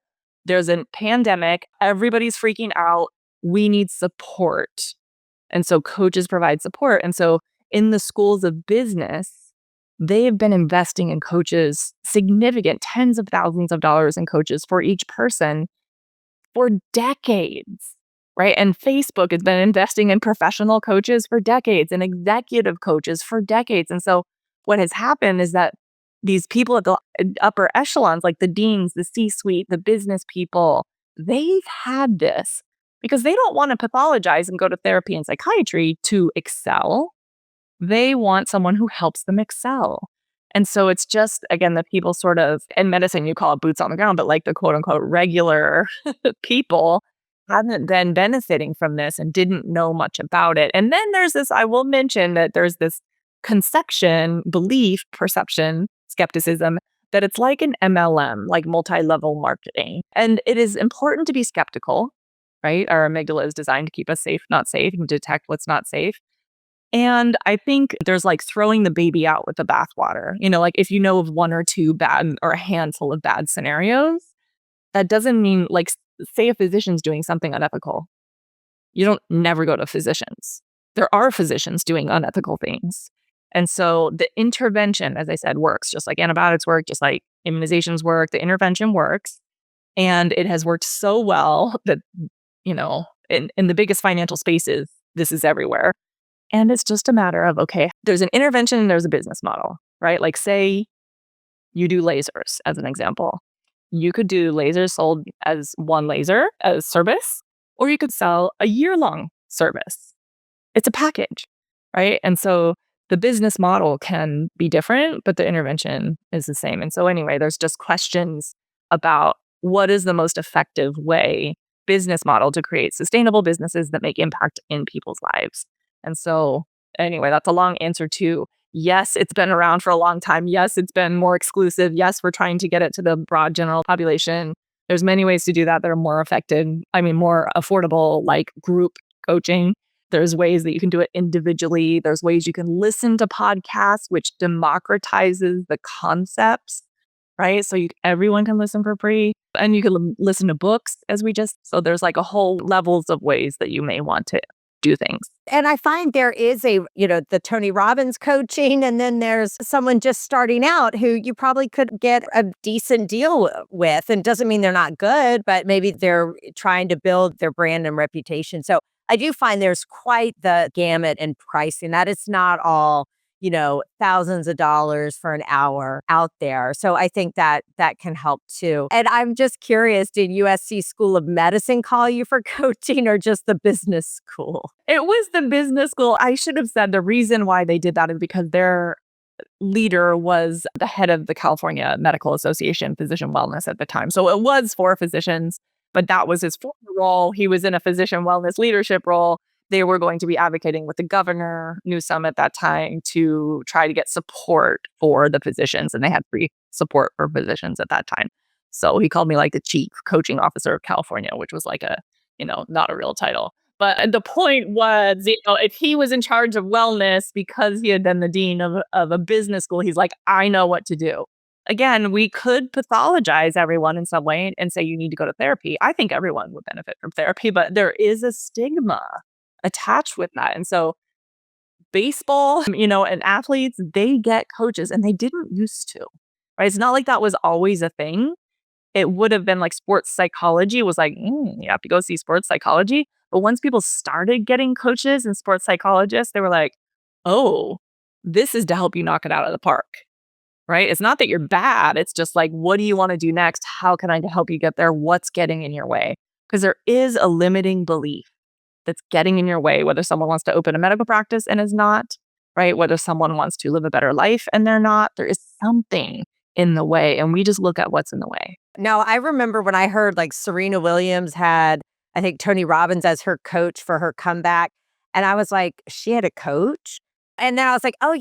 there's a pandemic, everybody's freaking out, we need support. And so coaches provide support. And so in the schools of business, they have been investing in coaches, significant tens of thousands of dollars in coaches for each person for decades, right? And Facebook has been investing in professional coaches for decades and executive coaches for decades. And so what has happened is that these people at the upper echelons, like the deans, the C-suite, the business people, they've had this because they don't want to pathologize and go to therapy and psychiatry to excel. They want someone who helps them excel. And so it's just, again, the people sort of, in medicine, you call it boots on the ground, but like the quote unquote regular people haven't been benefiting from this and didn't know much about it. And then there's this, I will mention that there's this conception, belief, perception, skepticism, that it's like an MLM, like multi-level marketing. And it is important to be skeptical, right? Our amygdala is designed to keep us safe, not safe, and detect what's not safe. And I think there's like throwing the baby out with the bathwater. Like if you know of one or two bad or a handful of bad scenarios, that doesn't mean like, say a physician's doing something unethical. You don't never go to physicians. There are physicians doing unethical things. And so the intervention, as I said, works just like antibiotics work, just like immunizations work, the intervention works. And it has worked so well that, in the biggest financial spaces, this is everywhere. And it's just a matter of, okay, there's an intervention and there's a business model, right? Like say you do lasers as an example. You could do lasers sold as one laser as service, or you could sell a year-long service. It's a package, right? And so the business model can be different, but the intervention is the same. And so anyway, there's just questions about what is the most effective business model to create sustainable businesses that make impact in people's lives. And so anyway, that's a long answer to yes, it's been around for a long time. Yes, it's been more exclusive. Yes, we're trying to get it to the broad general population. There's many ways to do that are more effective. More affordable, like group coaching. There's ways that you can do it individually. There's ways you can listen to podcasts, which democratizes the concepts, right? So everyone can listen for free. And you can listen to books so there's like a whole levels of ways that you may want to do things. And I find there is the Tony Robbins coaching, and then there's someone just starting out who you probably could get a decent deal with. And doesn't mean they're not good, but maybe they're trying to build their brand and reputation. So I do find there's quite the gamut in pricing. That it's not all, thousands of dollars for an hour out there. So I think that can help too. And I'm just curious, did USC School of Medicine call you for coaching or just the business school? It was the business school. I should have said the reason why they did that is because their leader was the head of the California Medical Association Physician Wellness at the time. So it was for physicians, but that was his former role. He was in a physician wellness leadership role. They were going to be advocating with the governor, Newsom, at that time to try to get support for the physicians. And they had free support for physicians at that time. So he called me like the chief coaching officer of California, which was like not a real title. But the point was, if he was in charge of wellness because he had been the dean of a business school, he's like, I know what to do. Again, we could pathologize everyone in some way and say you need to go to therapy. I think everyone would benefit from therapy, but there is a stigma attached with that. And so baseball, and athletes, they get coaches and they didn't used to, right? It's not like that was always a thing. It would have been like sports psychology was like, you have to go see sports psychology. But once people started getting coaches and sports psychologists, they were like, oh, this is to help you knock it out of the park, right? It's not that you're bad. It's just like, what do you want to do next? How can I help you get there? What's getting in your way? Because there is a limiting belief that's getting in your way, whether someone wants to open a medical practice and is not, right? Whether someone wants to live a better life and they're not. There is something in the way, and we just look at what's in the way. Now, I remember when I heard like Serena Williams had, I think, Tony Robbins as her coach for her comeback. And I was like, she had a coach? And then I was like, oh,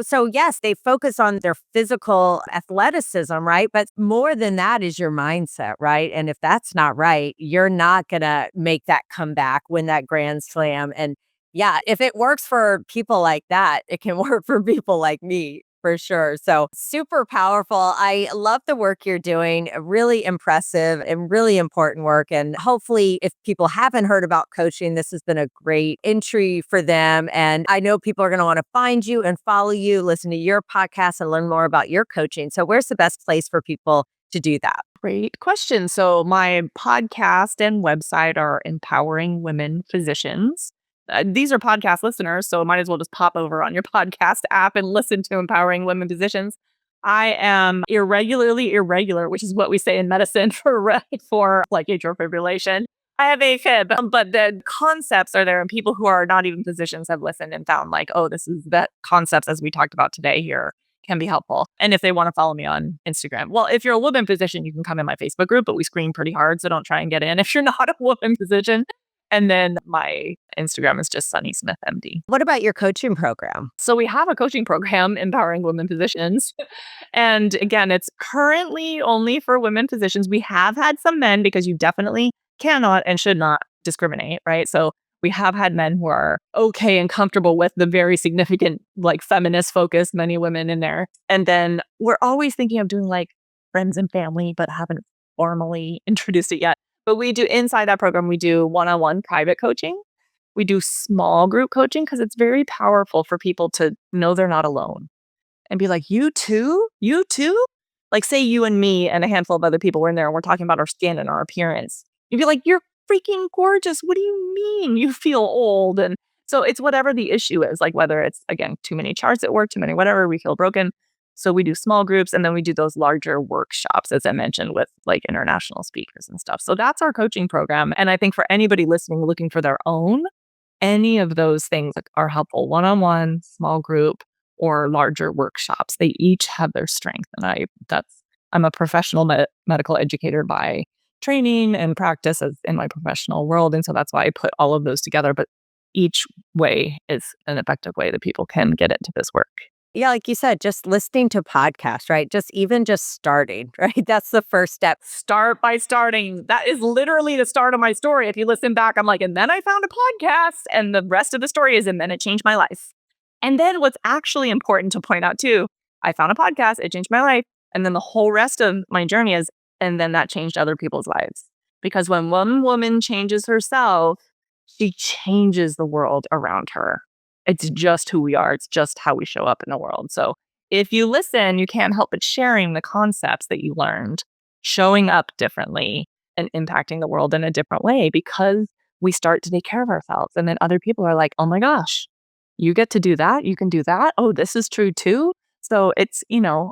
so yes, they focus on their physical athleticism, right? But more than that is your mindset, right? And if that's not right, you're not going to make that comeback, win that grand slam. And yeah, if it works for people like that, it can work for people like me for sure. So super powerful. I love the work you're doing. Really impressive and really important work. And hopefully, if people haven't heard about coaching, this has been a great entry for them. And I know people are going to want to find you and follow you, listen to your podcast, and learn more about your coaching. So, where's the best place for people to do that? Great question. So, my podcast and website are Empowering Women Physicians. These are podcast listeners, so might as well just pop over on your podcast app and listen to Empowering Women Physicians. I am irregularly irregular, which is what we say in medicine for like atrial fibrillation. I have AFib, but the concepts are there, and people who are not even physicians have listened and found like, oh, this is that concepts as we talked about today here can be helpful. And if they want to follow me on Instagram, well, if you're a woman physician, you can come in my Facebook group, but we screen pretty hard, so don't try and get in if you're not a woman physician. And then my Instagram is just Sunny Smith MD. What about your coaching program? So we have a coaching program, Empowering Women Physicians. And again, it's currently only for women physicians. We have had some men because you definitely cannot and should not discriminate, right? So we have had men who are okay and comfortable with the very significant, like feminist focused many women in there. And then we're always thinking of doing like friends and family, but haven't formally introduced it yet. But we do inside that program, we do one-on-one private coaching. We do small group coaching because it's very powerful for people to know they're not alone and be like, you too? You too? Like, say you and me and a handful of other people were in there and we're talking about our skin and our appearance. You'd be like, you're freaking gorgeous. What do you mean you feel old? And so it's whatever the issue is, like whether it's, again, too many charts at work, too many whatever, we feel broken. So we do small groups and then we do those larger workshops, as I mentioned, with like international speakers and stuff. So that's our coaching program. And I think for anybody listening, looking for their own, any of those things are helpful. One-on-one, small group, or larger workshops. They each have their strength. And I'm a professional medical educator by training and practice as in my professional world. And so that's why I put all of those together. But each way is an effective way that people can get into this work. Yeah, like you said, just listening to podcasts, right? Just starting, right? That's the first step. Start by starting. That is literally the start of my story. If you listen back, I'm like, and then I found a podcast, and the rest of the story is, and then it changed my life. And then what's actually important to point out too, I found a podcast, it changed my life. And then the whole rest of my journey is, and then that changed other people's lives. Because when one woman changes herself, she changes the world around her. It's just who we are. It's just how we show up in the world. So if you listen, you can't help but sharing the concepts that you learned, showing up differently and impacting the world in a different way because we start to take care of ourselves. And then other people are like, oh my gosh, you get to do that. You can do that. Oh, this is true too. So it's,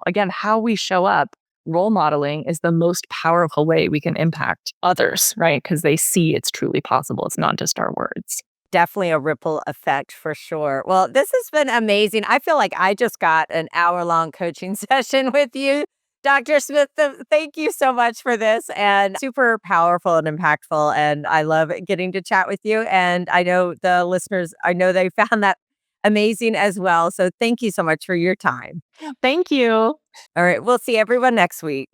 again, how we show up. Role modeling is the most powerful way we can impact others, right? Because they see it's truly possible. It's not just our words. Definitely a ripple effect for sure. Well, this has been amazing. I feel like I just got an hour-long coaching session with you, Dr. Smith. Thank you so much for this and super powerful and impactful. And I love getting to chat with you. And I know the listeners, I know they found that amazing as well. So thank you so much for your time. Thank you. All right. We'll see everyone next week.